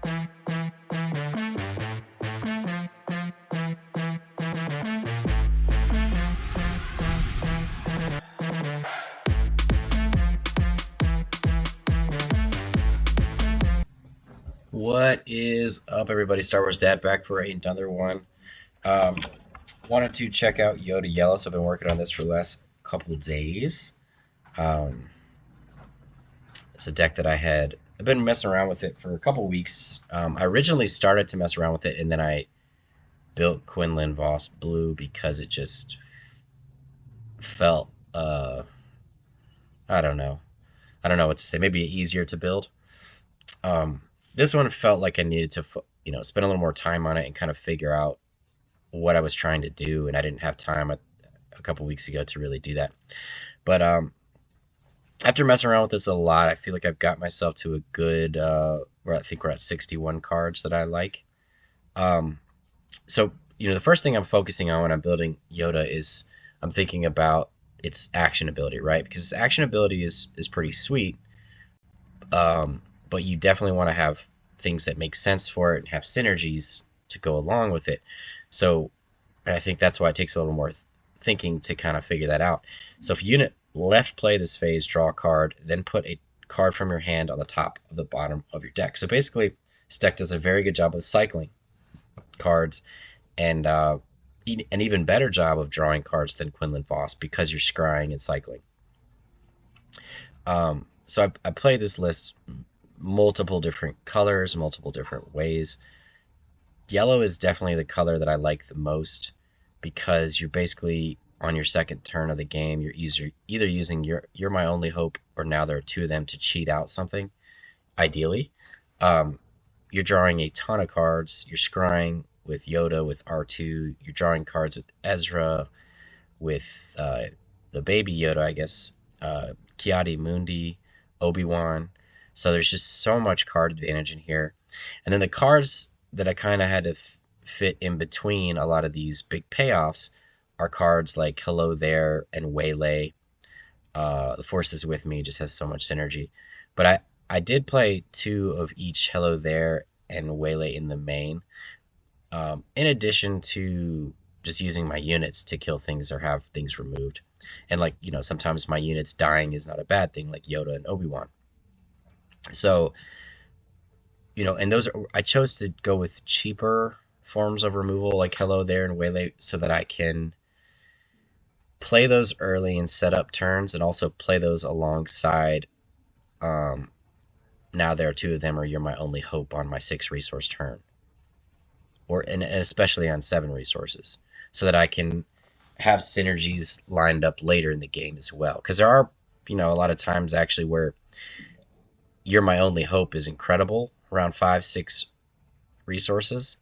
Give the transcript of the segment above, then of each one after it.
What is up, everybody? Star Wars Dad back for another one. Um, Wanted to check out Yoda Yellow, so I've been working on this for the last couple days. Um, it's a deck that I've been messing around with it for a couple weeks. I originally started to mess around with it, and then I built Quinlan Voss Blue because it just felt, I don't know. I don't know what to say. Maybe easier to build. Um, this one felt like I needed to, spend a little more time on it and kind of figure out what I was trying to do, and I didn't have time a couple weeks ago to really do that. But after messing around with this a lot, I feel like I've got myself to a good, where I think we're at 61 cards that I like. Um, so, the first thing I'm focusing on when I'm building Yoda is I'm thinking about its action ability, right? Because its action ability is pretty sweet, but you definitely want to have things that make sense for it and have synergies to go along with it. So I think that's why it takes a little more thinking to kind of figure that out. So if unit left play this phase, draw a card, then put a card from your hand on the top of the bottom of your deck. So basically, this deck does a very good job of cycling cards and an even better job of drawing cards than Quinlan Voss because you're scrying and cycling. So I play this list multiple different colors, multiple different ways. Yellow is definitely the color that I like the most because you're basically on your second turn of the game, you're either using You're My Only Hope or Now There Are Two of Them to cheat out something, ideally. You're drawing a ton of cards. You're scrying with Yoda, with R2. You're drawing cards with Ezra, with the baby Yoda, I guess, Ki-Adi-Mundi, Obi-Wan. So there's just so much card advantage in here. And then the cards that I kind of had to fit in between a lot of these big payoffs are cards like Hello There and Waylay. The Force is With Me just has so much synergy. But I did play two of each Hello There and Waylay in the main, in addition to just using my units to kill things or have things removed. And sometimes my units dying is not a bad thing, like Yoda and Obi-Wan. So, and I chose to go with cheaper forms of removal like Hello There and Waylay so that I can play those early and set up turns and also play those alongside Now There Are Two of Them or You're My Only Hope on my 6 resource turn. And especially on 7 resources, so that I can have synergies lined up later in the game as well. Because there are, a lot of times actually where You're My Only Hope is incredible around 5-6 resources,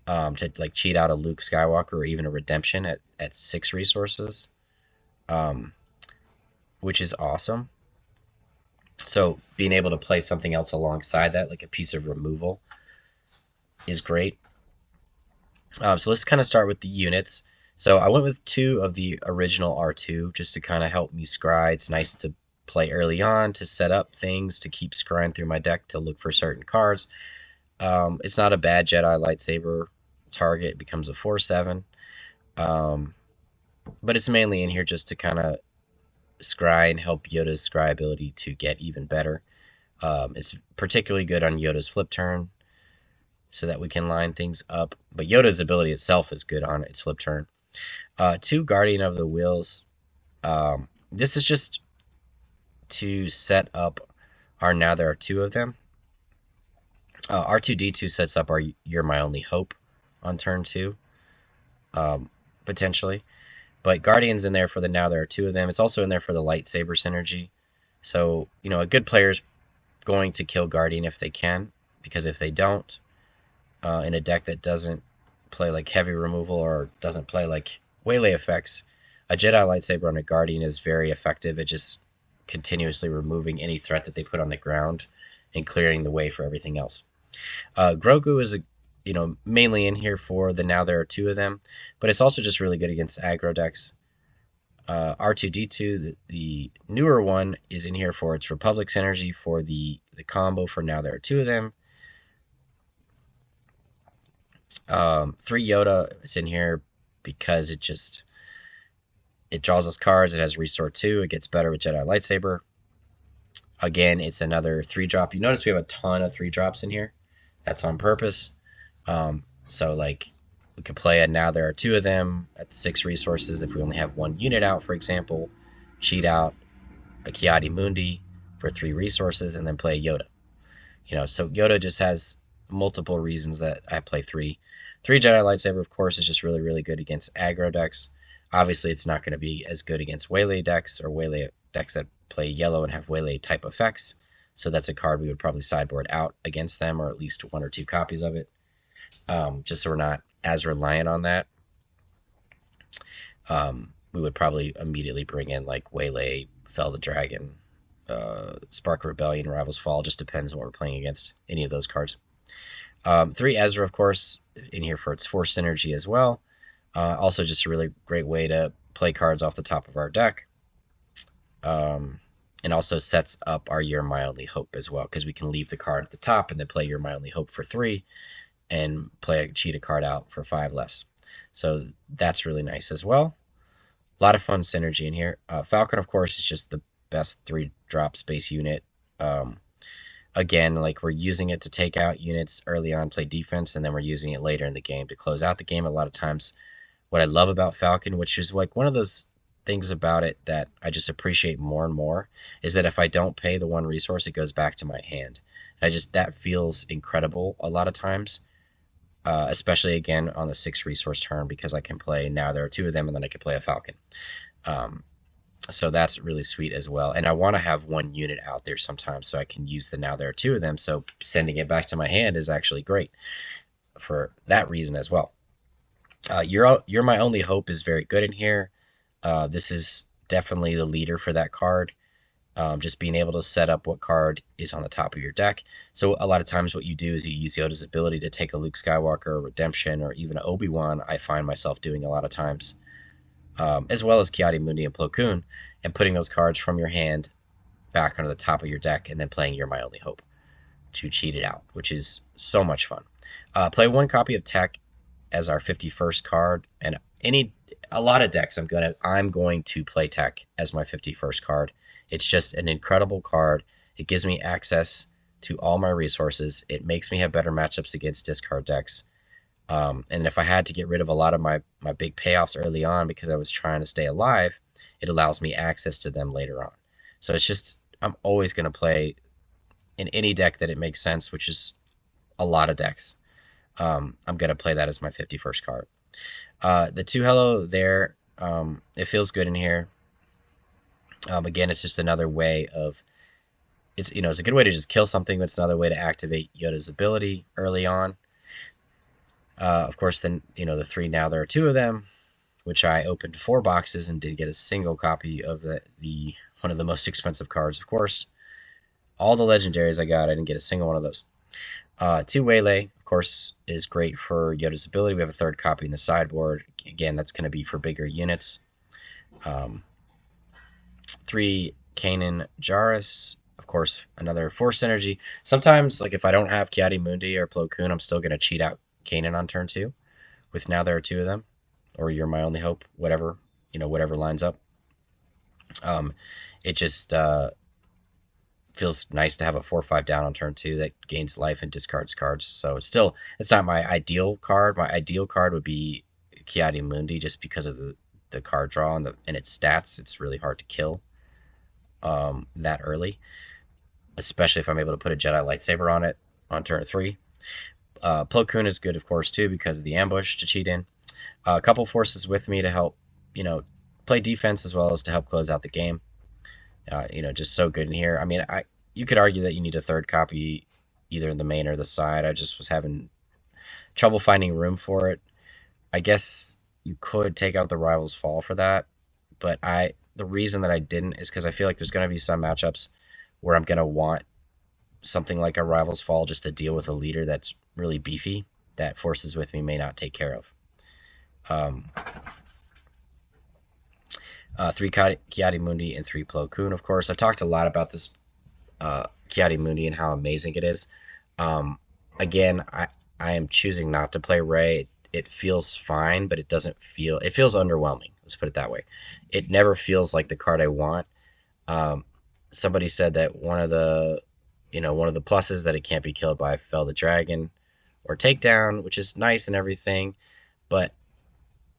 to cheat out a Luke Skywalker or even a redemption at 6 resources, which is awesome. So being able to play something else alongside that, like a piece of removal, is great. So let's kind of start with the units. So I went with 2 of the original R2 just to kind of help me scry. It's nice to play early on to set up things, to keep scrying through my deck to look for certain cards. It's not a bad Jedi lightsaber target. It becomes a 4/7. But it's mainly in here just to kind of scry and help Yoda's scry ability to get even better. It's particularly good on Yoda's flip turn, so that we can line things up. But Yoda's ability itself is good on its flip turn. 2 Guardian of the Whills. This is just to set up our Now There Are Two of Them. R2-D2 sets up our You're My Only Hope on turn 2, potentially. But Guardian's in there for the Now There Are Two of Them. It's also in there for the lightsaber synergy. So, a good player's going to kill Guardian if they can, because if they don't, in a deck that doesn't play like heavy removal or doesn't play like Waylay effects, a Jedi lightsaber on a Guardian is very effective at just continuously removing any threat that they put on the ground and clearing the way for everything else. Grogu is mainly in here for the Now There Are Two of Them, but it's also just really good against aggro decks. R2-D2, the newer one, is in here for its Republic synergy for the combo for Now There Are Two of Them. 3 Yoda is in here because it draws us cards. It has Restore 2. It gets better with Jedi Lightsaber. Again, it's another 3-drop. You notice we have a ton of 3-drops in here. That's on purpose. So like we could play it now. There are 2 of them at 6 resources. If we only have 1 unit out, for example, cheat out a Ki-Adi-Mundi for 3 resources and then play Yoda. So Yoda just has multiple reasons that I play 3. 3 Jedi Lightsaber, of course, is just really, really good against aggro decks. Obviously, it's not going to be as good against Waylay decks or Waylay decks that play yellow and have Waylay type effects. So that's a card we would probably sideboard out against them, or at least 1 or 2 copies of it, just so we're not as reliant on that. We would probably immediately bring in like Waylay, Fell the Dragon, Spark of Rebellion, Rivals Fall. Just depends on what we're playing against any of those cards. 3 Ezra, of course, in here for its Force synergy as well. Also just a really great way to play cards off the top of our deck. And also sets up our You're My Only Hope as well, because we can leave the card at the top and then play You're My Only Hope for 3 and cheat a card out for 5 less. So that's really nice as well. A lot of fun synergy in here. Falcon, of course, is just the best 3-drop space unit. Again, like we're using it to take out units early on, play defense, and then we're using it later in the game to close out the game. A lot of times, what I love about Falcon, which is like one of those things about it that I just appreciate more and more, is that if I don't pay the 1 resource, it goes back to my hand. That feels incredible a lot of times, especially again on the 6 resource turn, because I can play, now there are 2 of them, and then I can play a Falcon. So that's really sweet as well. And I want to have 1 unit out there sometimes so I can use the now there are 2 of them. So sending it back to my hand is actually great for that reason as well. You're My Only Hope is very good in here. This is definitely the leader for that card. Just being able to set up what card is on the top of your deck. So a lot of times what you do is you use Yoda's ability to take a Luke Skywalker, or Redemption, or even an Obi-Wan. I find myself doing a lot of times. As well as Ki-Adi-Mundi and Plo Koon, and putting those cards from your hand back onto the top of your deck, and then playing You're My Only Hope to cheat it out, which is so much fun. Play 1 copy of Tech as our 51st card, and a lot of decks I'm going to play Tech as my 51st card. It's just an incredible card. It gives me access to all my resources. It makes me have better matchups against discard decks. And if I had to get rid of a lot of my big payoffs early on because I was trying to stay alive, it allows me access to them later on. So it's just, I'm always going to play in any deck that it makes sense, which is a lot of decks. I'm going to play that as my 51st card. The 2 Hello there, it feels good in here. Again, it's just another way of, it's a good way to just kill something, but it's another way to activate Yoda's ability early on. Of course, then, the 3 now there are 2 of them, which I opened 4 boxes and did get a single copy of the one of the most expensive cards, of course. All the legendaries I got, I didn't get a single one of those. 2 Waylay, of course, is great for Yoda's ability. We have a 3rd copy in the sideboard. Again, that's going to be for bigger units. 3 Kanan Jarrus, of course, another Force synergy. Sometimes, like if I don't have Ki-Adi-Mundi or Plo Koon, I'm still going to cheat out Kanan on turn 2 with now there are 2 of them, or You're My Only Hope, whatever lines up. It just feels nice to have a 4/5 down on turn 2 that gains life and discards cards. So it's not my ideal card. My ideal card would be Ki-Adi-Mundi, just because of the card draw and its stats. It's really hard to kill that early, especially if I'm able to put a Jedi lightsaber on it on turn 3. Plo Koon is good, of course, too, because of the ambush to cheat in. A couple forces with me to help, play defense as well as to help close out the game. Just so good in here. I mean, you could argue that you need a 3rd copy either in the main or the side. I just was having trouble finding room for it. I guess you could take out the Rivals Fall for that, but the reason that I didn't is because I feel like there's going to be some matchups where I'm going to want something like a Rivals Fall just to deal with a leader that's really beefy that forces with me may not take care of. 3 Ki-Adi-Mundi and 3 Plo Koon, of course. I've talked a lot about this Ki-Adi-Mundi and how amazing it is. Again, I am choosing not to play Rey. It feels fine, but it doesn't feel. It feels underwhelming. Let's put it that way. It never feels like the card I want. Um, Somebody said that one of the pluses that it can't be killed by Fell the Dragon or Takedown, which is nice and everything, but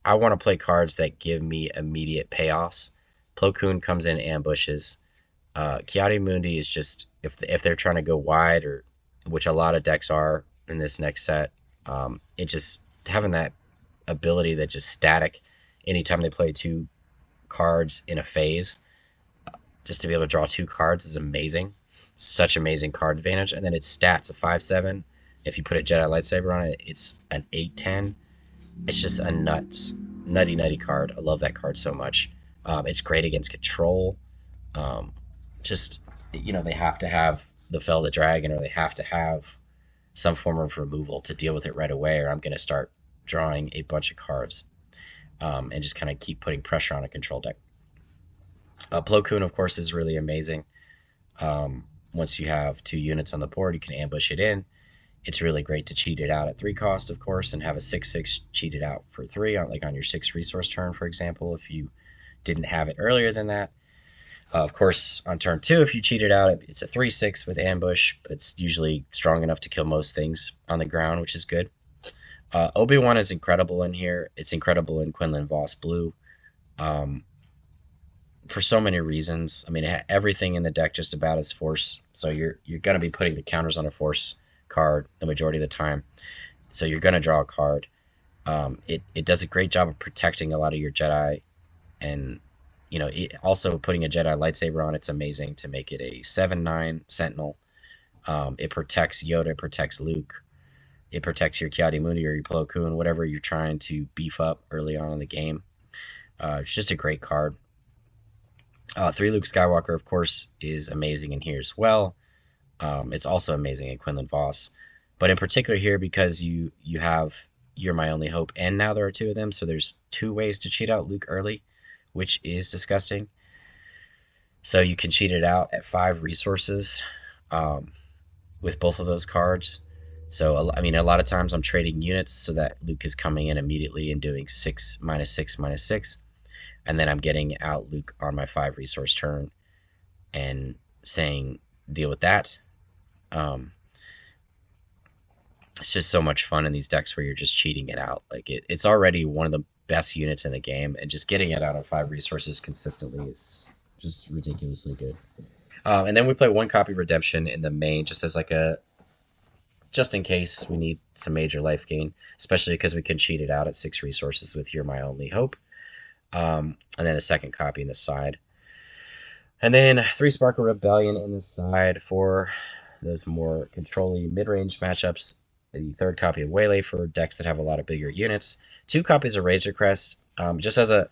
I want to play cards that give me immediate payoffs. Plo Koon comes in ambushes. Ki-Adi-Mundi is just if they're trying to go wide, or which a lot of decks are in this next set. It just having that ability that just static anytime they play two cards in a phase, just to be able to draw two cards is amazing. Such amazing card advantage. And then its stats a 5/7. If you put a Jedi lightsaber on it, it's an 8/10. It's just a nutty card. I love that card so much. It's great against control. Um, just they have to have the Fell the Dragon, or they have to have some form of removal to deal with it right away, or I'm going to start drawing a bunch of cards, and just kind of keep putting pressure on a control deck. Plo Koon, of course, is really amazing. Once you have 2 units on the board, you can ambush it in. It's really great to cheat it out at 3 cost, of course, and have a 6/6 cheated out for 3, on your 6 resource turn, for example, if you didn't have it earlier than that. Of course, on turn 2, if you cheat it out, it's a 3/6 with ambush. It's usually strong enough to kill most things on the ground, which is good. Obi-Wan is incredible in here. It's incredible in Quinlan Voss Blue. For so many reasons. I mean, everything in the deck just about is force, so you're going to be putting the counters on a force card the majority of the time, so you're going to draw a card. It does a great job of protecting a lot of your Jedi, and also putting a Jedi lightsaber on it's amazing to make it a 7/9 Sentinel. It protects Yoda, it protects Luke, it protects your Ki-Adi-Mundi or your Plo Koon, whatever you're trying to beef up early on in the game. It's just a great card. 3 Luke Skywalker, of course, is amazing in here as well. It's also amazing in Quinlan Voss, but in particular here because you have You're My Only Hope, and now there are 2 of them, so there's 2 ways to cheat out Luke early, which is disgusting. So you can cheat it out at 5 resources with both of those cards. So, I mean, a lot of times I'm trading units so that Luke is coming in immediately and doing 6, -6, -6. And then I'm getting out Luke on my 5 resource turn and saying, deal with that. It's just so much fun in these decks where you're just cheating it out. Like it's already one of the best units in the game, and just getting it out on 5 resources consistently is just ridiculously good. And then we play 1 copy Redemption in the main, just as just in case we need some major life gain, especially because we can cheat it out at 6 resources with You're My Only Hope. And then a 2nd copy in the side. And then 3 Sparkle Rebellion in the side for those more controlling mid-range matchups. The 3rd copy of Waylay for decks that have a lot of bigger units. 2 copies of Razor Crest, just to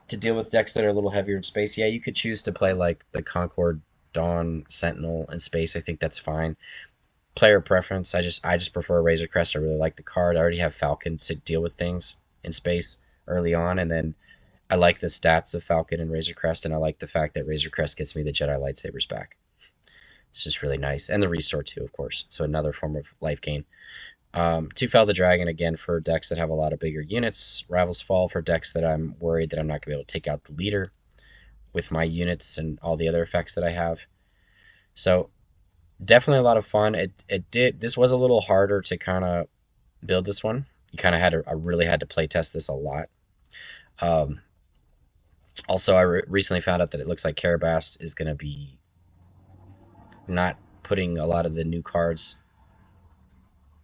deal with decks that are a little heavier in space. Yeah, you could choose to play like the Concord Dawn Sentinel in space. I think that's fine. Player preference. I just prefer Razor Crest. I really like the card. I already have Falcon to deal with things in space early on, and then I like the stats of Falcon and Razor Crest, and I like the fact that Razor Crest gets me the Jedi lightsabers back. It's just really nice. And the Restore too, of course. So another form of life gain. 2 Fell the Dragon, again, for decks that have a lot of bigger units. Rival's Fall for decks that I'm worried that I'm not going to be able to take out the leader with my units and all the other effects that I have. So definitely a lot of fun. This was a little harder to kind of build this one. I really had to play test this a lot. Also, I recently found out that it looks like Karabast is going to be not putting a lot of the new cards,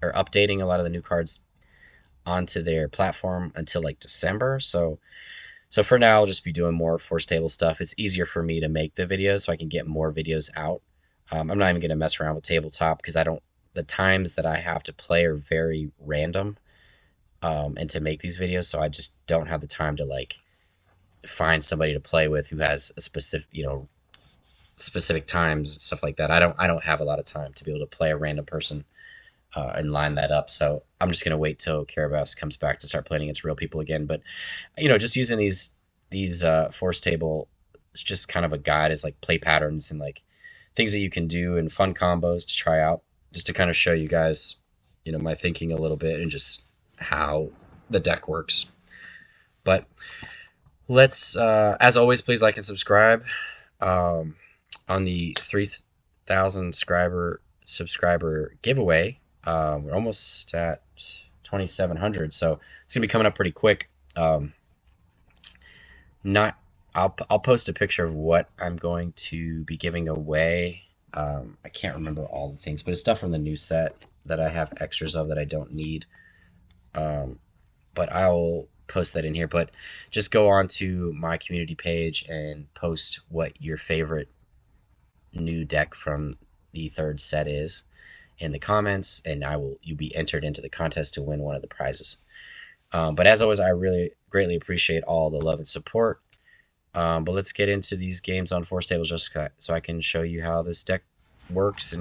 or updating a lot of the new cards onto their platform until like December. So for now, I'll just be doing more Force Table stuff. It's easier for me to make the videos so I can get more videos out. I'm not even going to mess around with tabletop because the times that I have to play are very random, and to make these videos, so I just don't have the time to find somebody to play with who has a specific times and stuff like that. I don't have a lot of time to be able to play a random person and line that up. So I'm just gonna wait till Karabast comes back to start playing against real people again. But just using these Force Table, it's just kind of a guide as play patterns and things that you can do and fun combos to try out, just to kind of show you guys my thinking a little bit and just how the deck works. But let's, as always, please like and subscribe. On the 3,000 subscriber giveaway, we're almost at 2,700, so it's gonna be coming up pretty quick. I'll post a picture of what I'm going to be giving away. I can't remember all the things, but it's stuff from the new set that I have extras of that I don't need. But I'll post that in here. But just go on to my community page and post what your favorite new deck from the third set is in the comments, and you'll be entered into the contest to win one of the prizes. But as always, I really greatly appreciate all the love and support. But let's get into these games on Force Tables just so I can show you how this deck works.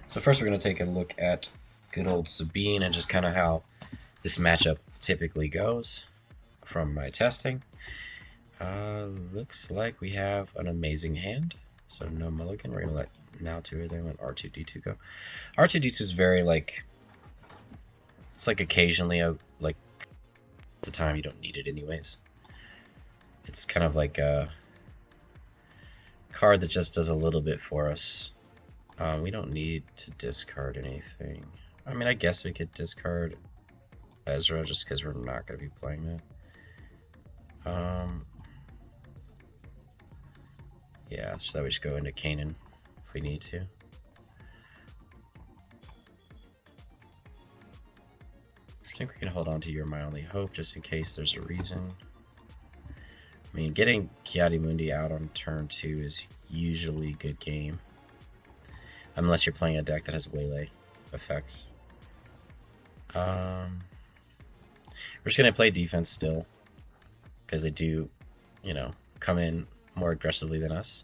So first we're going to take a look at good old Sabine and just kind of how this matchup typically goes from my testing. Looks like we have an amazing hand. So no mulligan. We're going to let now two, then let R2-D2 go. R2-D2 is very it's like occasionally at the time you don't need it anyways. It's kind of like a card that just does a little bit for us. We don't need to discard anything. I mean, I guess we could discard Ezra just because we're not going to be playing that. Yeah, so we just go into Kanan if we need to. I think we can hold on to You're My Only Hope just in case there's a reason. I mean, getting Ki-Adi-Mundi out on turn 2 is usually a good game. Unless you're playing a deck that has waylay effects. We're just going to play defense still. Because they do, come in more aggressively than us.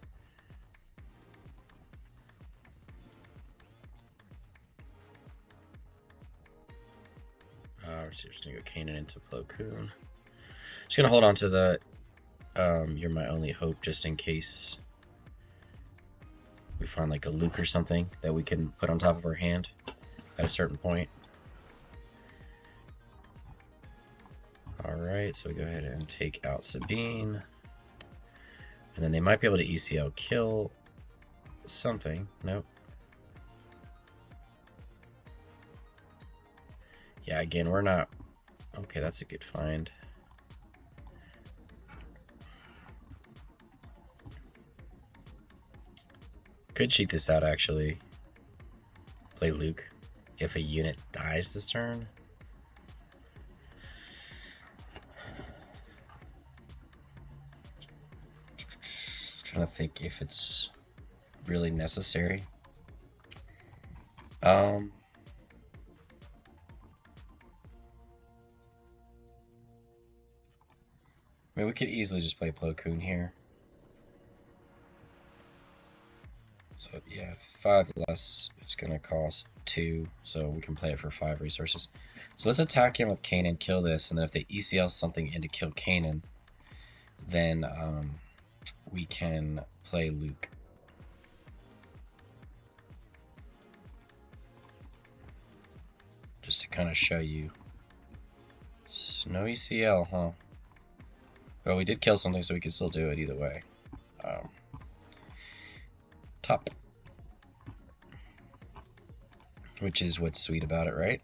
We're just going to go Kanan into Plo Koon. Just going to hold on to the You're My Only Hope just in case we find like a Luke or something that we can put on top of our hand at a certain point. Alright, so we go ahead and take out Sabine. And then they might be able to ECL kill something. Nope. Yeah, again, we're not... Okay, that's a good find. Could cheat this out, actually. Play Luke if a unit dies this turn. Trying to think if it's really necessary. I mean, we could easily just play Plo Koon here. So yeah, 5 less, it's gonna cost 2, so we can play it for 5 resources. So let's attack him with Kanan, kill this, and then if they ECL something in to kill Kanan, then we can play Luke. Just to kind of show you. No ECL, huh? Well, we did kill something, so we can still do it either way. Top. Which is what's sweet about it, right?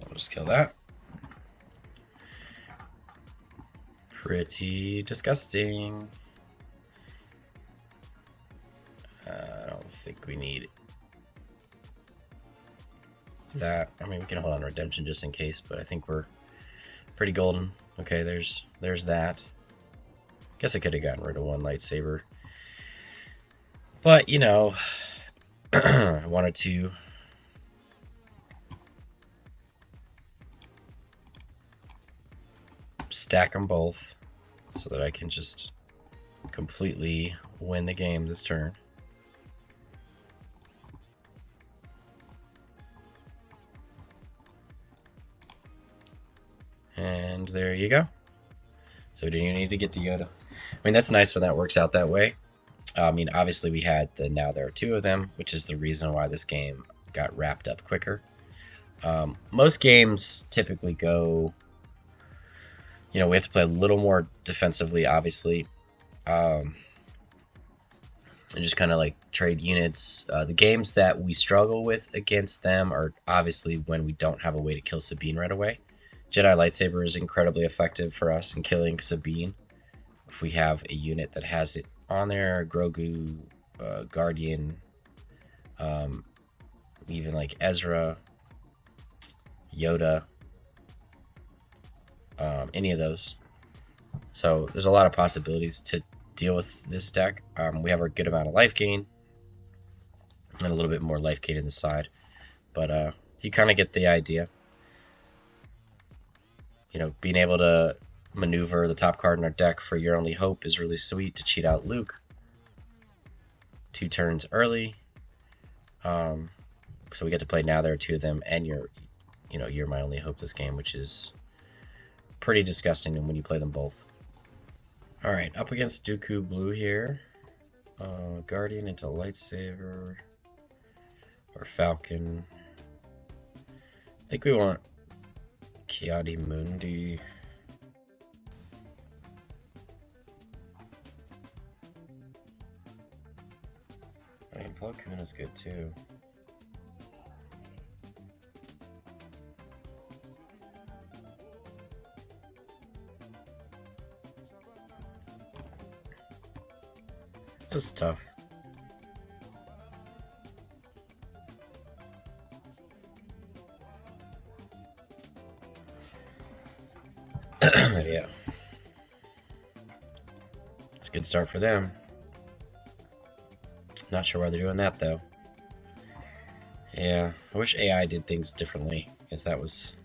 I'll just kill that. Pretty disgusting. I don't think we need that. I mean, we can hold on to redemption just in case, but I think we're pretty golden. Okay, there's that. Guess I could have gotten rid of one lightsaber, but I wanted to stack them both so that I can just completely win the game this turn. And there you go. So we didn't even need to get the Yoda. I mean, that's nice when that works out that way. I mean, obviously we had the now there are two of them, which is the reason why this game got wrapped up quicker. Most games typically go, you know, we have to play a little more defensively, obviously, and just kind of like trade units. The games that we struggle with against them are obviously when we don't have a way to kill Sabine right away. Jedi lightsaber is incredibly effective for us in killing Sabine. If we have a unit that has it on there, Grogu, Guardian, even like Ezra, Yoda, any of those. So there's a lot of possibilities to deal with this deck. We have a good amount of life gain and a little bit more life gain in the side, but you kind of get the idea. You know, being able to maneuver the top card in our deck for Your Only Hope is really sweet to cheat out Luke 2 turns early. So we get to play now there are two of them, and you're my only hope this game, which is pretty disgusting when you play them both. All right, up against Dooku Blue here. Guardian into lightsaber or Falcon. I think we want Ki-Adi-Mundi. I mean, Plo Koon is good too. This is tough. Yeah. It's a good start for them. Not sure why they're doing that though. Yeah, I wish AI did things differently, because that was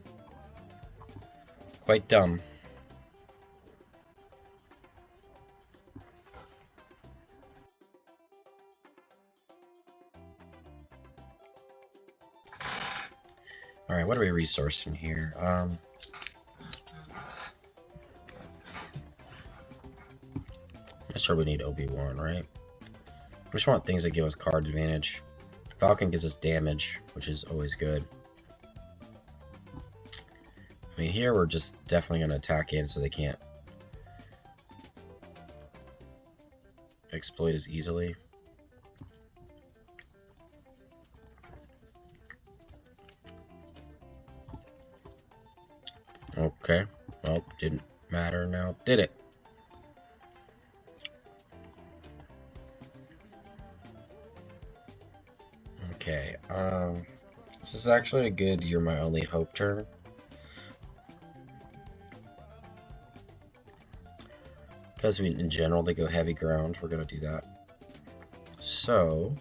quite dumb. Alright, what are we resourcing here? I'm sure we need Obi-Wan, right? We just want things that give us card advantage. Falcon gives us damage, which is always good. I mean, here we're just definitely going to attack in so they can't exploit as easily. Okay, well, didn't matter now, did it? Okay, this is actually a good You're My Only Hope turn. Because in general they go heavy ground, we're going to do that. So,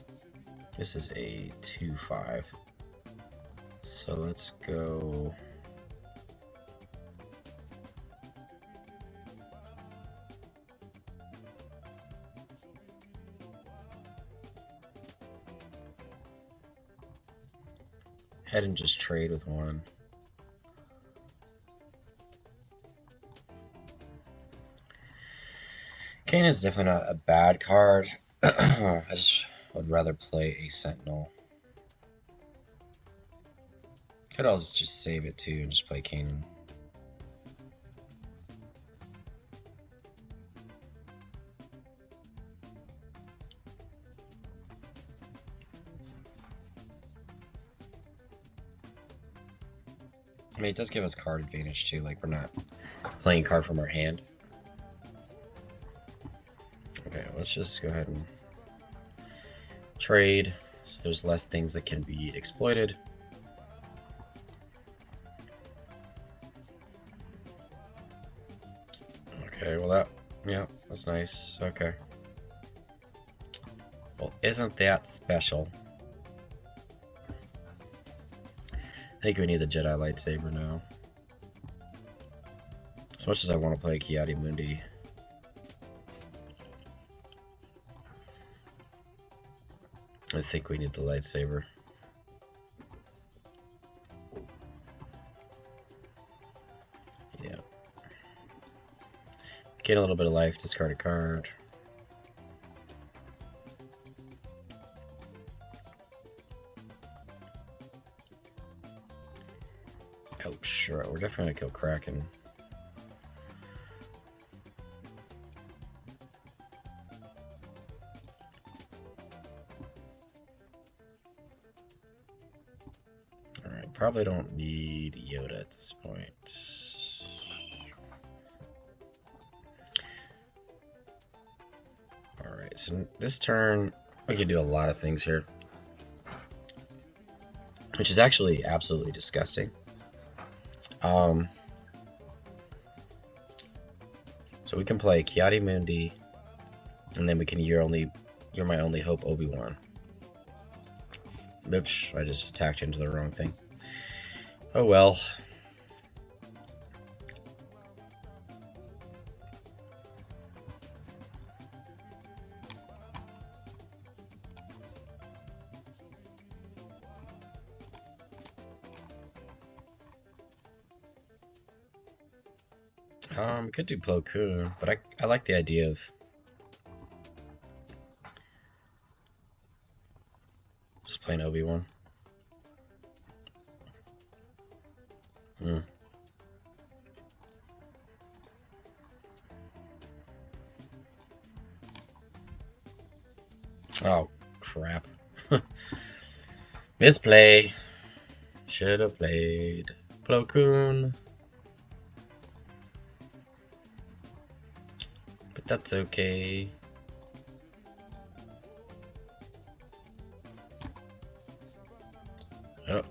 this is a 2/5. So let's go... ahead and just trade with one. Kanan's definitely not a bad card. I just would rather play a Sentinel. Could also just save it too and just play Kanan. I mean, it does give us card advantage too, like we're not playing card from our hand. Okay, let's just go ahead and trade, so there's less things that can be exploited. Okay, well yeah, that's nice, okay. Well, isn't that special? I think we need the Jedi lightsaber now. As much as I want to play Ki-Adi-Mundi. I think we need the lightsaber. Yeah. Gain a little bit of life, discard a card. Oh, sure. We're definitely gonna kill Kraken. Alright, probably don't need Yoda at this point. Alright, so this turn we can do a lot of things here, which is actually absolutely disgusting. So we can play Ki-Adi-Mundi, and then we can You're My Only Hope Obi-Wan. Oops, I just attacked into the wrong thing. Oh well. Could do Plo Koon, but I like the idea of just playing Obi-Wan. Oh, crap. Misplay. Should have played Plo Koon. But that's okay. Oh.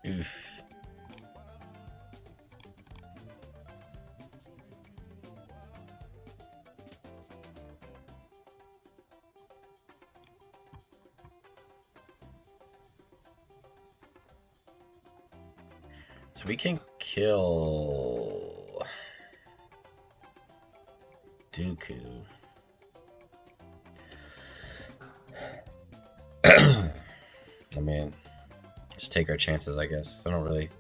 Oof. So we can kill Dooku. I mean, let's take our chances, I guess. I don't really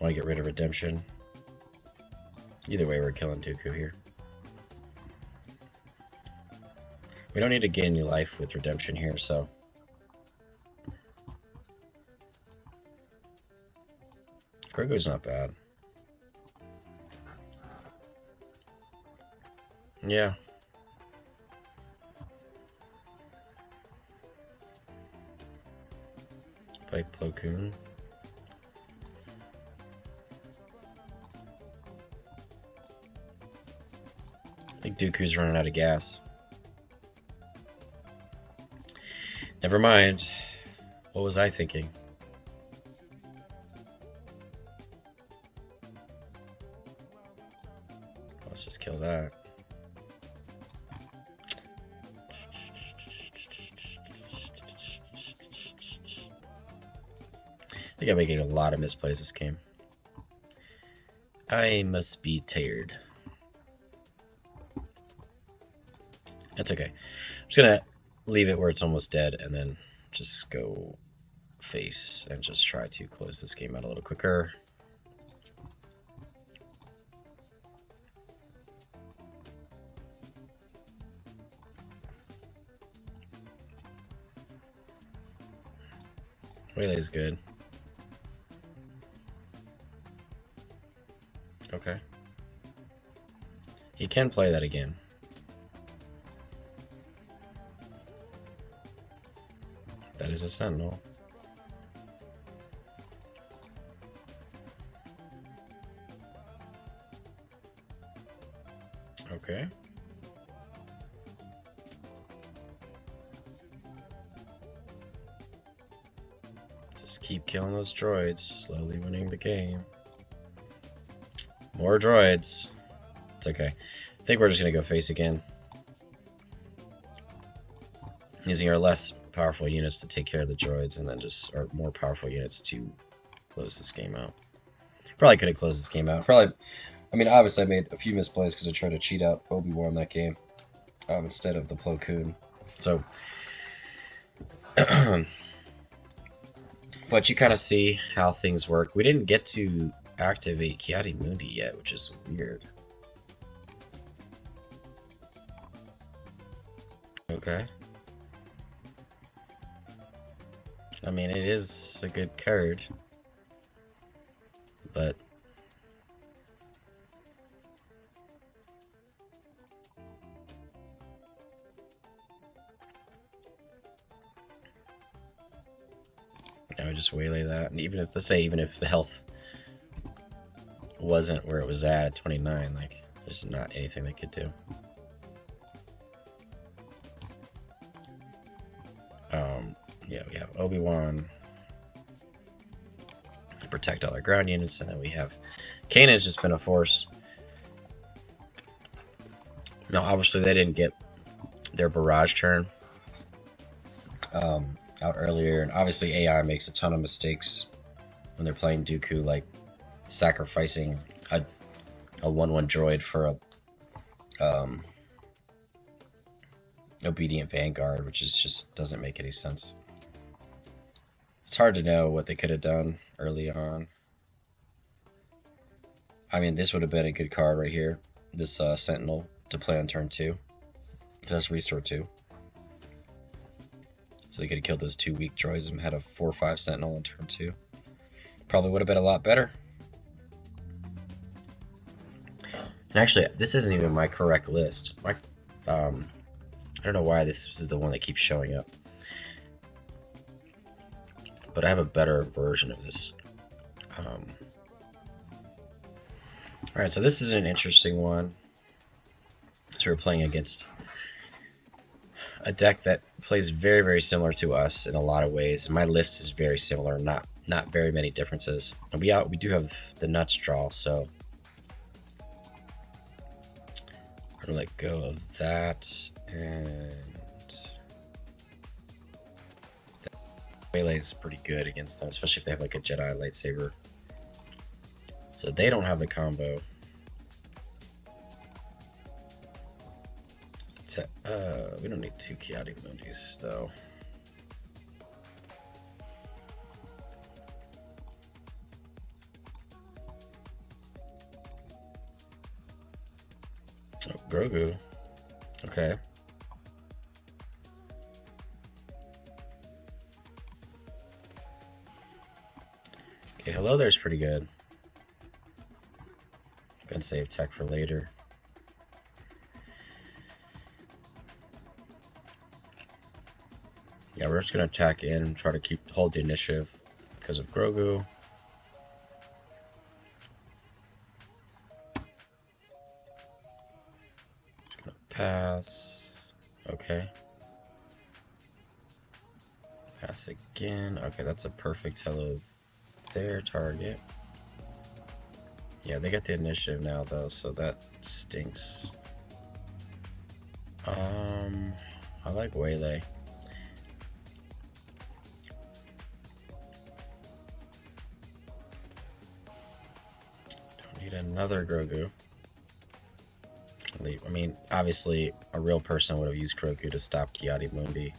want to get rid of Redemption. Either way, we're killing Dooku here. We don't need to gain new life with Redemption here, so... Grogu's not bad. Yeah. Play Plo Koon. I think Dooku's running out of gas. Never mind. What was I thinking? Let's just kill that. I think I'm making a lot of misplays this game. I must be tired. That's okay. I'm just gonna leave it where it's almost dead and then just go face and just try to close this game out a little quicker. Waylay's good. Okay. He can play that again. That is a Sentinel. Okay. Just keep killing those droids, slowly winning the game. More droids. It's okay. I think we're just gonna go face again. Using our less powerful units to take care of the droids, and then just our more powerful units to close this game out. Probably could have closed this game out. Probably, I mean, obviously I made a few misplays because I tried to cheat out Obi-Wan that game instead of the Plo Koon. So, But you kind of see how things work. We didn't get to activate Ki-Adi-Mundi yet, which is weird. Okay. I mean, it is a good card, but I would just waylay that. And even if, let's say, even if the health wasn't where it was at 29, like, there's not anything they could do. Yeah, we have Obi-Wan to protect all our ground units, and then we have Kanan's just been a force. Now, obviously, they didn't get their barrage turn out earlier, and obviously AI makes a ton of mistakes when they're playing Dooku, like sacrificing a 1/1 droid for a obedient vanguard, which is just doesn't make any sense. It's hard to know what they could have done early on. I mean, this would have been a good card right here. This Sentinel to play on turn 2. Just restore 2. So they could have killed those 2 weak droids and had a 4/5 Sentinel on turn 2. Probably would have been a lot better. And actually, this isn't even my correct list. I don't know why this is the one that keeps showing up. But I have a better version of this. Alright, so this is an interesting one. So we're playing against a deck that plays very, very similar to us in a lot of ways. My list is very similar, not very many differences. And we do have the nuts draw, so I'm gonna let go of that, and melee is pretty good against them, especially if they have like a Jedi lightsaber. So they don't have the combo. We don't need 2 Ki-Adi-Mundis though. Oh, Grogu. Okay. Okay, hello there's pretty good. Gonna save tech for later. Yeah, we're just gonna attack in and try to hold the initiative because of Grogu. Gonna pass. Okay. Pass again. Okay, that's a perfect hello there target. Yeah, they got the initiative now though, so that stinks. I like Waylay. Don't need another Grogu. I mean, obviously, a real person would have used Grogu to stop Ki-Adi-Mundi.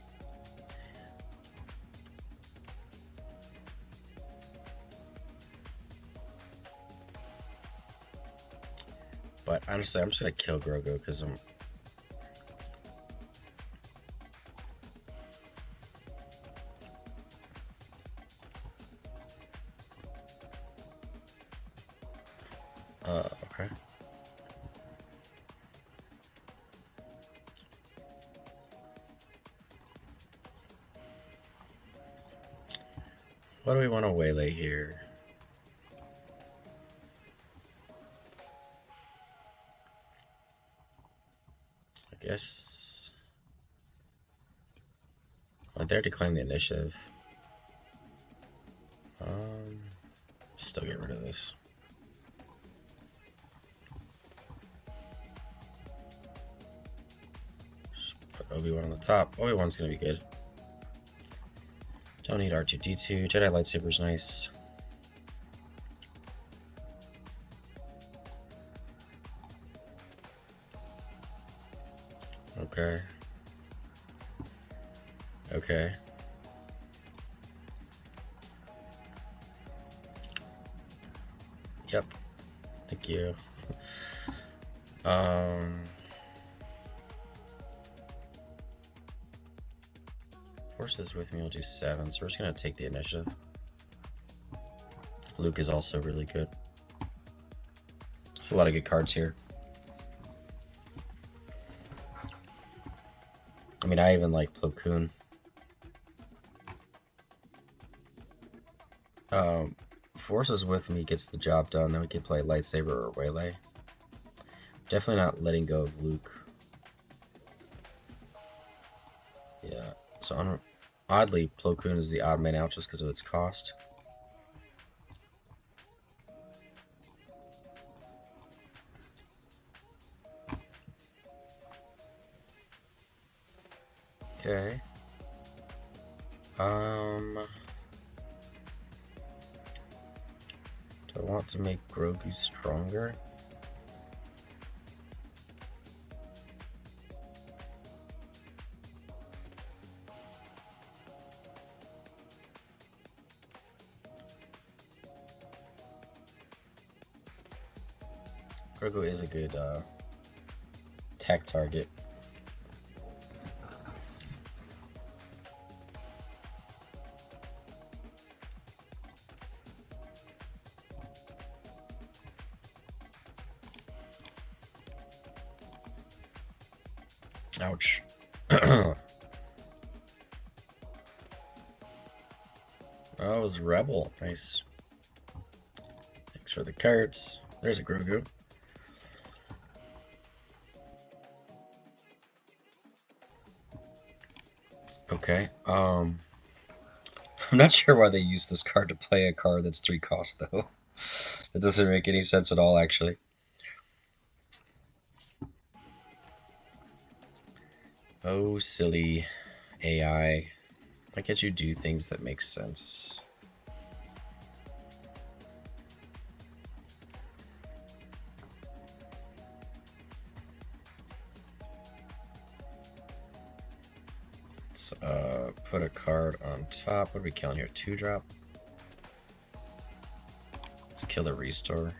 But honestly, I'm just gonna kill Grogu because I'm. Okay. What do we want to waylay here? I guess. Well, they already claimed the initiative. Still get rid of this. Put Obi-Wan on the top. Obi-Wan's gonna be good. Don't need R2-D2. Jedi lightsaber's nice. Okay. Okay. Yep. Thank you. Force is with me, we'll do 7, so we're just gonna take the initiative. Luke is also really good. There's a lot of good cards here. I mean, I even like Plo Koon. Forces with me gets the job done, then we can play lightsaber or waylay. Definitely not letting go of Luke. Yeah, so oddly, Plo Koon is the odd man out just because of its cost. Okay. Do I want to make Grogu stronger? Grogu is a good tech target. Ouch. Oh, it was Rebel. Nice. Thanks for the cards. There's a Grogu. Okay. I'm not sure why they used this card to play a card that's 3 cost though. It doesn't make any sense at all, actually. Oh, silly AI. Why can't you do things that make sense? Let's put a card on top. What are we killing here? 2-drop. Let's kill the restore.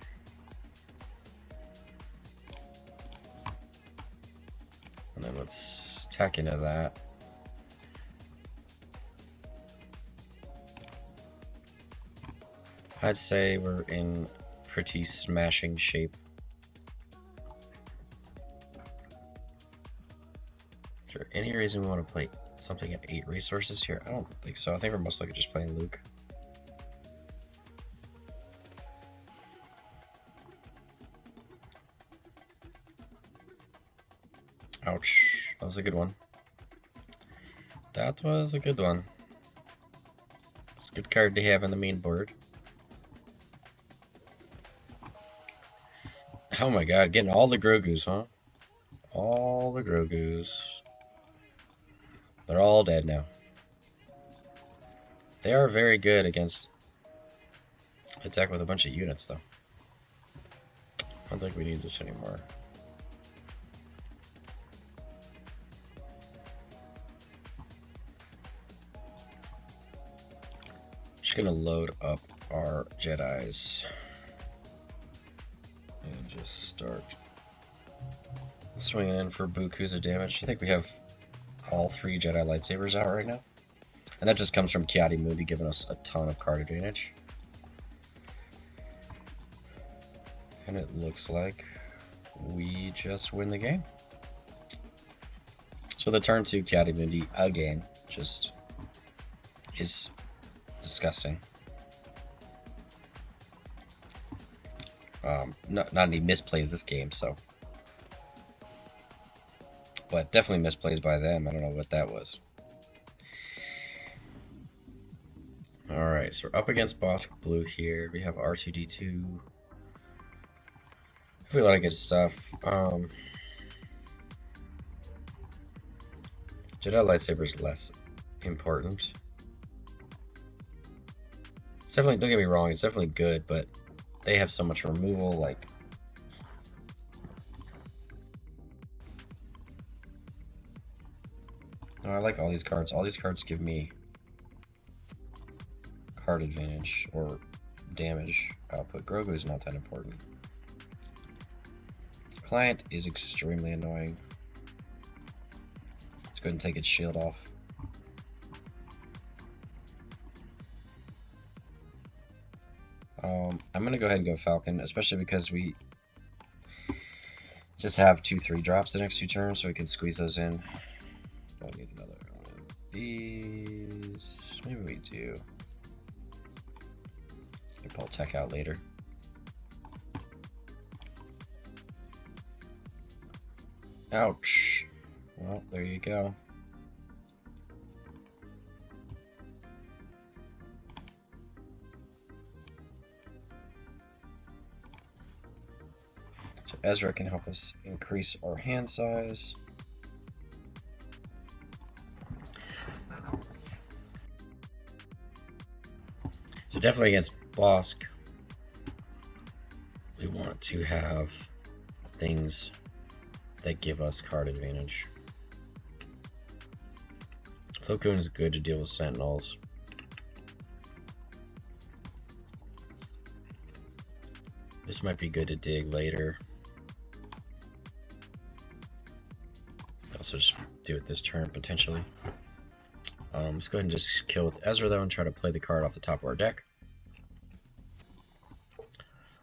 And then let's tack into that. I'd say we're in pretty smashing shape. Is there any reason we want to play something at 8 resources here? I don't think so. I think we're most likely just playing Luke. Ouch. That was a good one. That was a good one. It's a good card to have on the main board. Oh my god, getting all the Grogus, huh? All the Grogus. They're all dead now. They are very good against attack with a bunch of units, though. I don't think we need this anymore. Just gonna load up our Jedis. And just start swinging in for bukus of damage. I think we have all 3 Jedi lightsabers out right now. And that just comes from Ki-Adi-Mundi giving us a ton of card advantage. And it looks like we just win the game. So the turn 2 Ki-Adi-Mundi again just is disgusting. Not any misplays this game, so. But definitely misplays by them. I don't know what that was. Alright, so we're up against Bossk Blue here. We have R2-D2. Hopefully a lot of good stuff. Jedi lightsaber is less important. It's definitely, don't get me wrong, it's definitely good, but they have so much removal, like. No, I like all these cards. All these cards give me card advantage, or damage output. Grogu is not that important. Client is extremely annoying. Let's go ahead and take its shield off. I'm gonna go ahead and go Falcon, especially because we just have 2 3-drops the next 2 turns, so we can squeeze those in. Don't need another one of these. Maybe we do. Can pull tech out later. Ouch. Well, there you go. So Ezra can help us increase our hand size. So definitely against Bossk, we want to have things that give us card advantage. Plo Koon is good to deal with sentinels. This might be good to dig later. Also just do it this turn potentially. Let's go ahead and just kill with Ezra though and try to play the card off the top of our deck.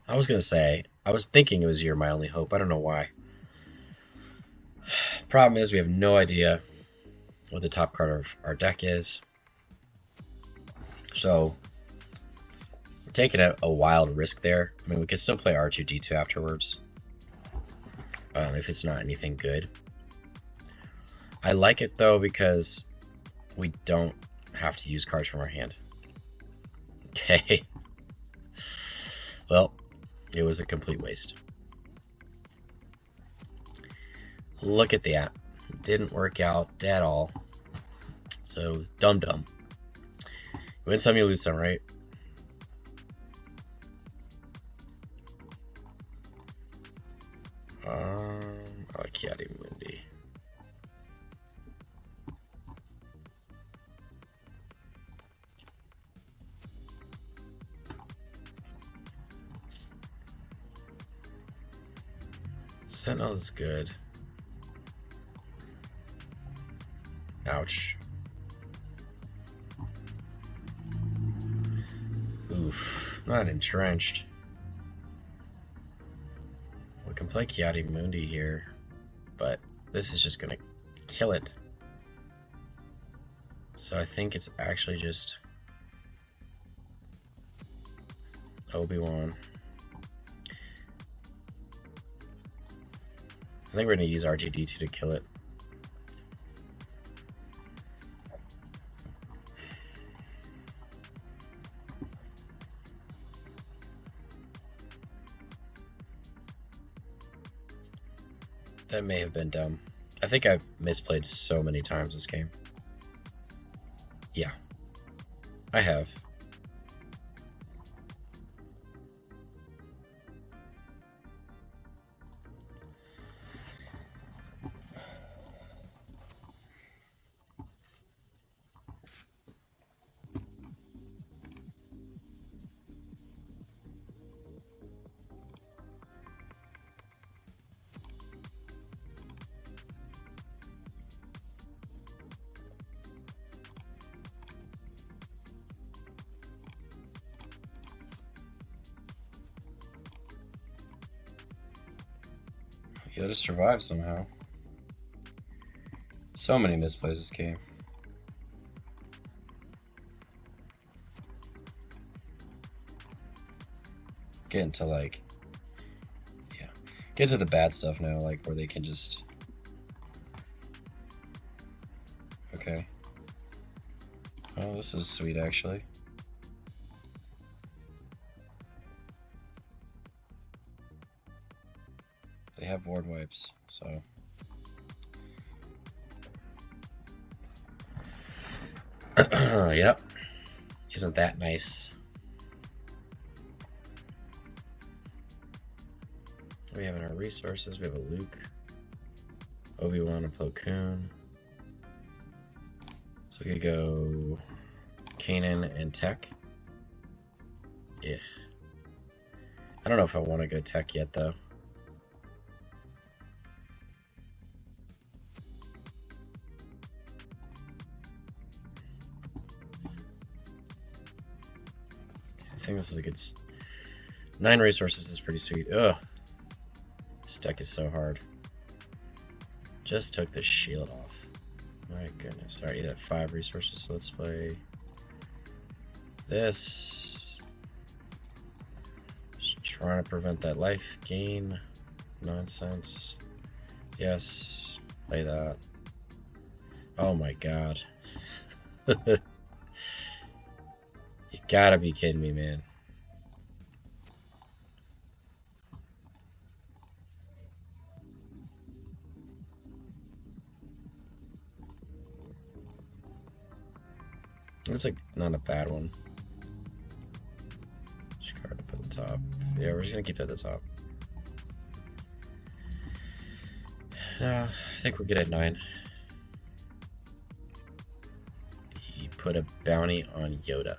I was gonna say, I was thinking it was You're My Only Hope. I don't know why. Problem is we have no idea what the top card of our deck is. So we're taking a wild risk there. I mean, we could still play R2-D2 afterwards. If it's not anything good. I like it though because we don't have to use cards from our hand. Okay. Well, it was a complete waste. Look at that. Didn't work out at all. So, dumb. You win some, you lose some, right? I like Ki-Adi-Mundi. Sentinel is good. Ouch. Oof. Not entrenched. We can play Ki-Adi-Mundi here, but this is just gonna kill it. So I think it's actually just Obi-Wan. I think we're going to use R2-D2 to kill it. That may have been dumb. I think I've misplayed so many times this game. Yeah, I have. Yoda survived somehow. So many misplays this game. Getting to like, yeah, get to the bad stuff now, like where they can just, okay. Oh, this is sweet actually. They have board wipes, so. Yep. Isn't that nice? We have in our resources, we have a Luke, Obi-Wan, and Plo Koon. So we could go Kanan and Tech. Yeah. I don't know if I want to go tech yet, though. I think this is a good... 9 resources is pretty sweet. Ugh. This deck is so hard. Just took the shield off. My goodness. Alright, you have 5 resources, so let's play this. Just trying to prevent that life gain nonsense. Yes, play that. Oh my god. You gotta be kidding me, man. It's like not a bad one. Just card up at the top. Yeah, we're just gonna keep that at the top. I think we're good at 9. He put a bounty on Yoda.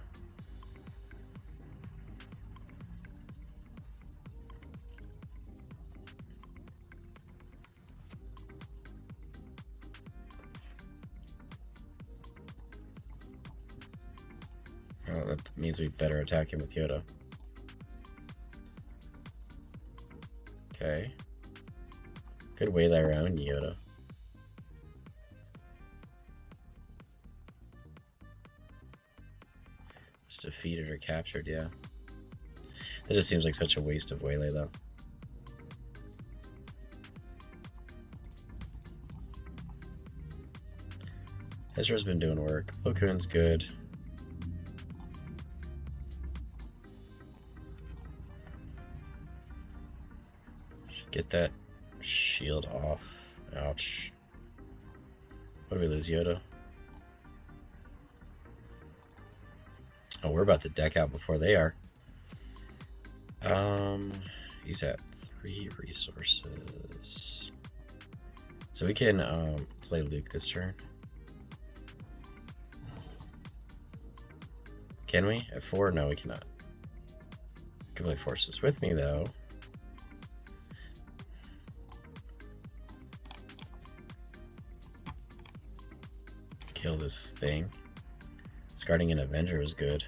Oh, that means we better attack him with Yoda. Okay. Good waylay around Yoda. Just defeated or captured, yeah. That just seems like such a waste of waylay, though. Ezra's been doing work. Plo Koon's good. Get that shield off. Ouch. What do we lose, Yoda? Oh, we're about to deck out before they are. He's at 3 resources. So we can play Luke this turn. Can we? At 4? No, we cannot. We can play Forces with me, though. Kill this thing. Discarding an Avenger is good.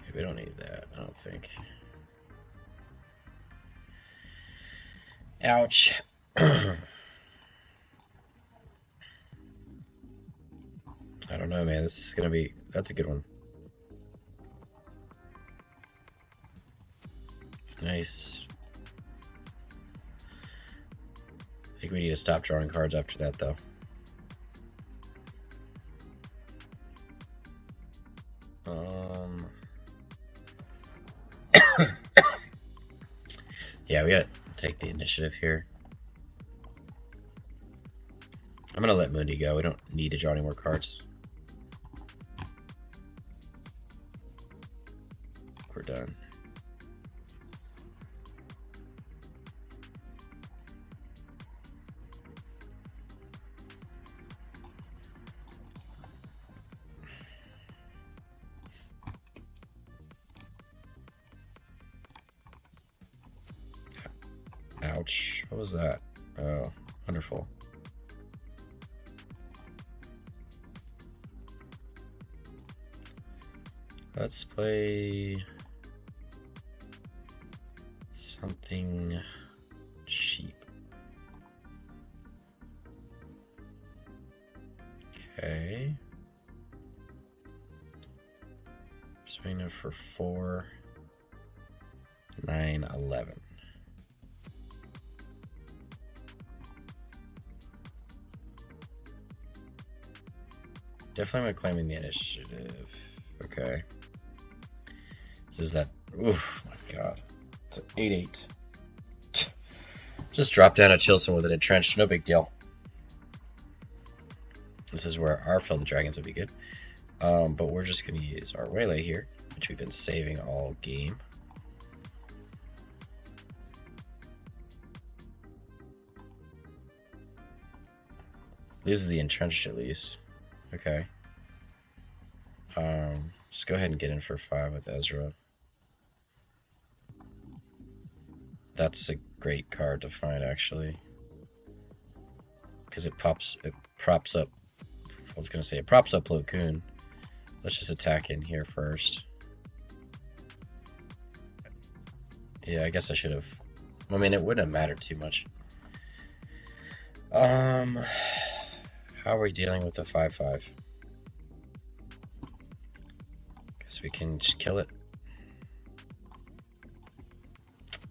Okay, we don't need that, I don't think. Ouch. I don't know, man. This is gonna be... That's a good one. Nice. I think we need to stop drawing cards after that, though. Yeah, we gotta take the initiative here. I'm gonna let Mundi go. We don't need to draw any more cards. We're done. Ouch. What was that? Oh, wonderful. Let's play something cheap. Okay. Swing it for 4, 9, 11. Definitely claiming the initiative. Okay. This is that. Oof, my god. It's an 8-8. Just drop down a Chilson with an entrenched. No big deal. This is where our Fill the Dragons would be good. But we're just going to use our Waylay here, which we've been saving all game. Loses the entrenched at least. Okay. Just go ahead and get in for 5 with Ezra. That's a great card to find, actually, because it props up. I was gonna say it props up Plo Koon. Let's just attack in here first. Yeah, I guess I should have. I mean, it wouldn't have mattered too much. How are we dealing with the 5/5? Guess we can just kill it.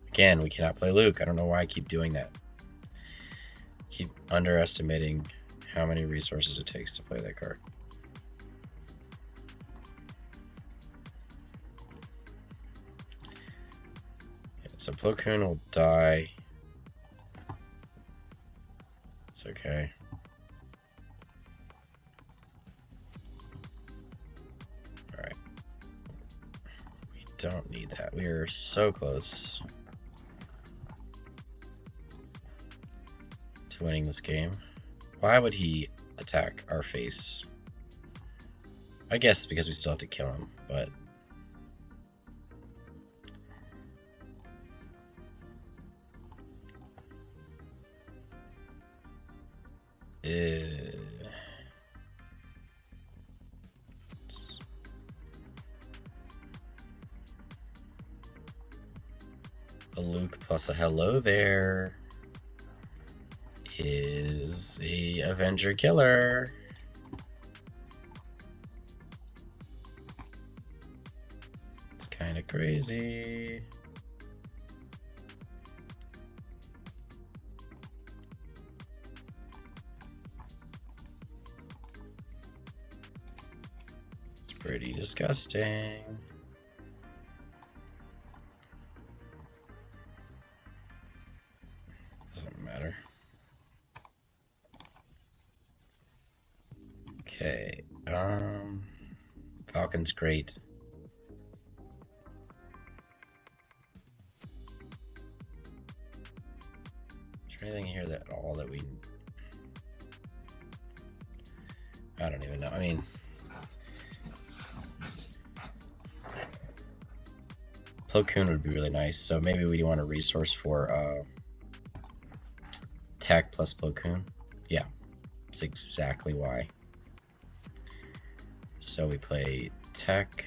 Again, we cannot play Luke. I don't know why I keep doing that. Keep underestimating how many resources it takes to play that card. Yeah, so Plo Koon will die. It's okay. Alright. We don't need that. We are so close to winning this game. Why would he attack our face? I guess because we still have to kill him, but a Luke plus a hello there is a Avenger killer. It's kind of crazy. It's pretty disgusting. Doesn't matter. Okay, Falcon's great. Is there anything here that we... I don't even know. I mean, Plo Koon would be really nice, so maybe we want a resource for tech plus Plo Koon. Yeah, that's exactly why. So we play tech.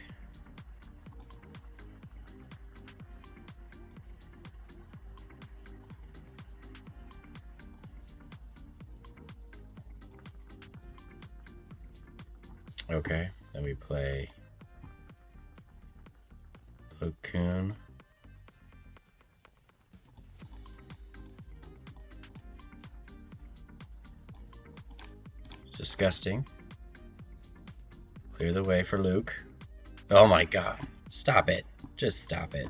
Okay, then we play Plo Koon. Disgusting. Clear the way for Luke. Oh my god. Stop it. Just stop it.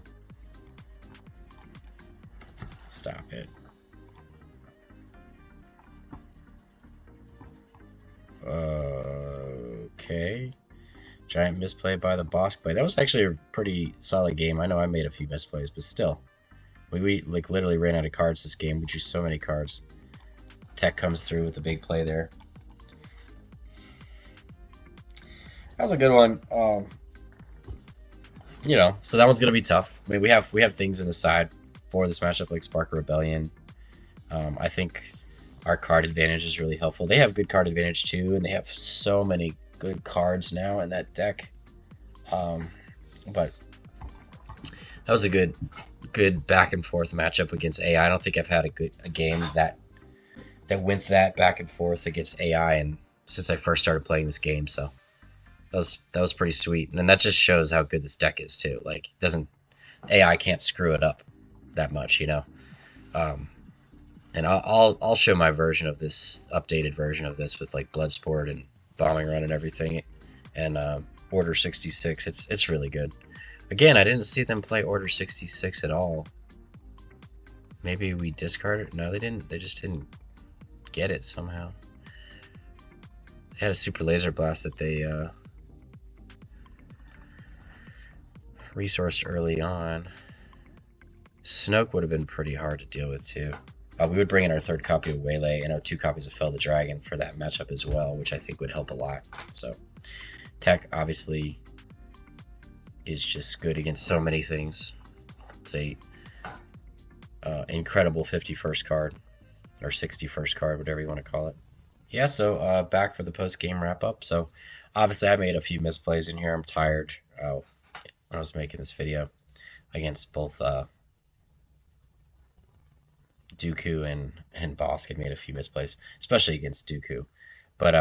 Stop it. Okay. Giant misplay by the Bossk play. That was actually a pretty solid game. I know I made a few misplays, but still. We like literally ran out of cards this game. We drew so many cards. Tech comes through with a big play there. That was a good one. You know, so that one's gonna be tough. I mean, we have things in the side for this matchup like Spark Rebellion. I think our card advantage is really helpful. They have good card advantage too, and they have so many good cards now in that deck. But that was a good back and forth matchup against AI. I don't think I've had a game that went that back and forth against AI and since I first started playing this game. So that was pretty sweet, and that just shows how good this deck is too. Like, AI can't screw it up that much, you know. And I'll show my version of this, updated version of this with like Bloodsport and Bombing Run and everything, and Order 66. It's really good. Again, I didn't see them play Order 66 at all. Maybe we discarded it. No, they didn't. They just didn't get it somehow. They had a Super Laser Blast that they resourced early on. Snoke would have been pretty hard to deal with too. We would bring in our third copy of Waylay and our 2 copies of Fell the Dragon for that matchup as well, which I think would help a lot. So, tech obviously is just good against so many things. It's a incredible 51st card, or 61st card, whatever you want to call it. Yeah, so back for the post-game wrap-up. So obviously I made a few misplays in here. I'm tired when I was making this video against both Dooku and Bossk. I made a few misplays, especially against Dooku. But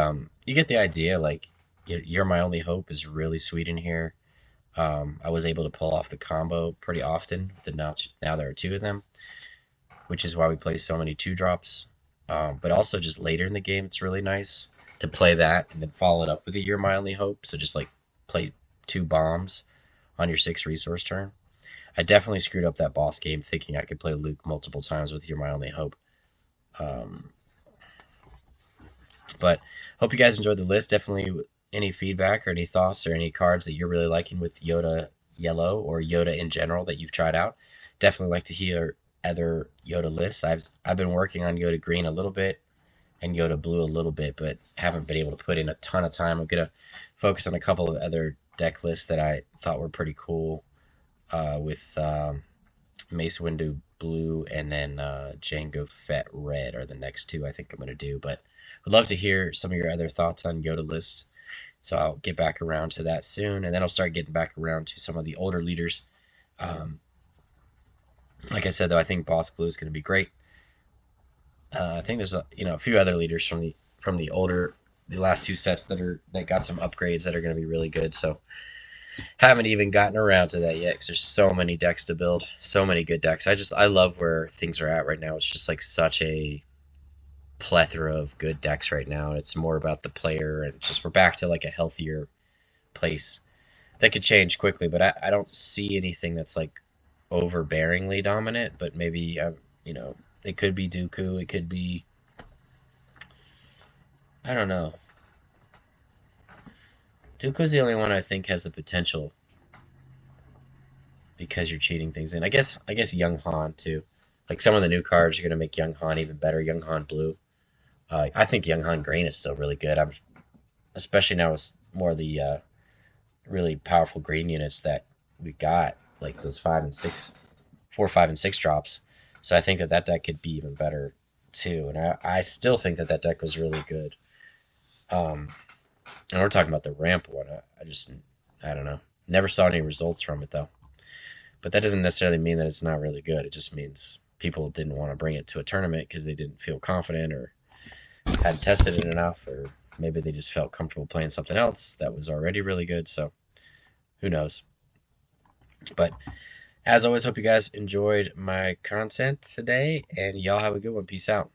you get the idea. Like, You're My Only Hope is really sweet in here. I was able to pull off the combo pretty often. Now there are two of them, which is why we play so many 2-drops. But also just later in the game, it's really nice to play that and then follow it up with a You're My Only Hope. So just like play 2 bombs on your 6 resource turn. I definitely screwed up that boss game thinking I could play Luke multiple times with You're My Only Hope. But hope you guys enjoyed the list. Definitely any feedback or any thoughts or any cards that you're really liking with Yoda Yellow or Yoda in general that you've tried out. Definitely like to hear other Yoda lists. I've been working on Yoda Green a little bit and Yoda Blue a little bit, but haven't been able to put in a ton of time. I'm going to focus on a couple of other deck lists that I thought were pretty cool with Mace Windu Blue and then Jango Fett Red are the next two I think I'm going to do. But would love to hear some of your other thoughts on Yoda lists. So I'll get back around to that soon, and then I'll start getting back around to some of the older leaders. Like I said, though, I think Bossk Blue is going to be great. I think there's a few other leaders from the last 2 sets that got some upgrades that are going to be really good. So haven't even gotten around to that yet because there's so many decks to build, so many good decks. I love where things are at right now. It's just like such a plethora of good decks right now. It's more about the player, and just we're back to like a healthier place. That could change quickly, but I don't see anything that's like overbearingly dominant. But maybe it could be Dooku, it could be, I don't know. Dooku's the only one I think has the potential because you're cheating things in. I guess Young Han too. Like some of the new cards are gonna make Young Han even better. Young Han Blue. I think Young Han Green is still really good. Especially now with more of the really powerful green units that we got, like those 4, 5, and 6 drops. So I think that deck could be even better too. And I still think that deck was really good. And we're talking about the ramp one. I don't know. Never saw any results from it though. But that doesn't necessarily mean that it's not really good. It just means people didn't want to bring it to a tournament because they didn't feel confident or hadn't tested it enough, or maybe they just felt comfortable playing something else that was already really good. So who knows? But as always, hope you guys enjoyed my content today, and y'all have a good one. Peace out.